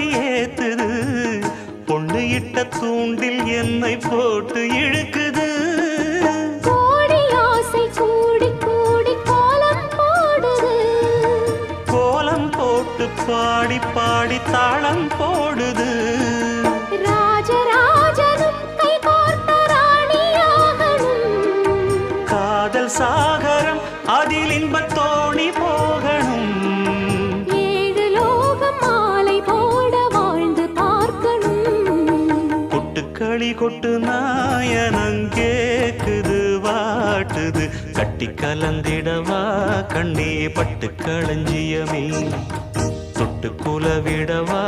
கொடி ஏத்துது, பொண்ணு இட்ட தூண்டில் என்னை போட்டு இழுக்குது. கோடி ஆசை கூடி கூடி கோலம் போடுது, கோலம் போட்டு பாடி பாடி தாளம் போடுது. ராஜராஜனும் கை கோர்த்த ராணியாகணும், காதல் சாகரம் அதில் இன்பத் தோணி போகணும். ஏழு லோகம் மாலை போட வாழ்ந்து பார்க்கணும். கொட்டுக்களி கொட்டு நாயனங்கேக்குது வாட்டுது, கட்டி கலந்திடவா கண்ணே பட்டு களஞ்சியமே, தொட்டு குலவிடவா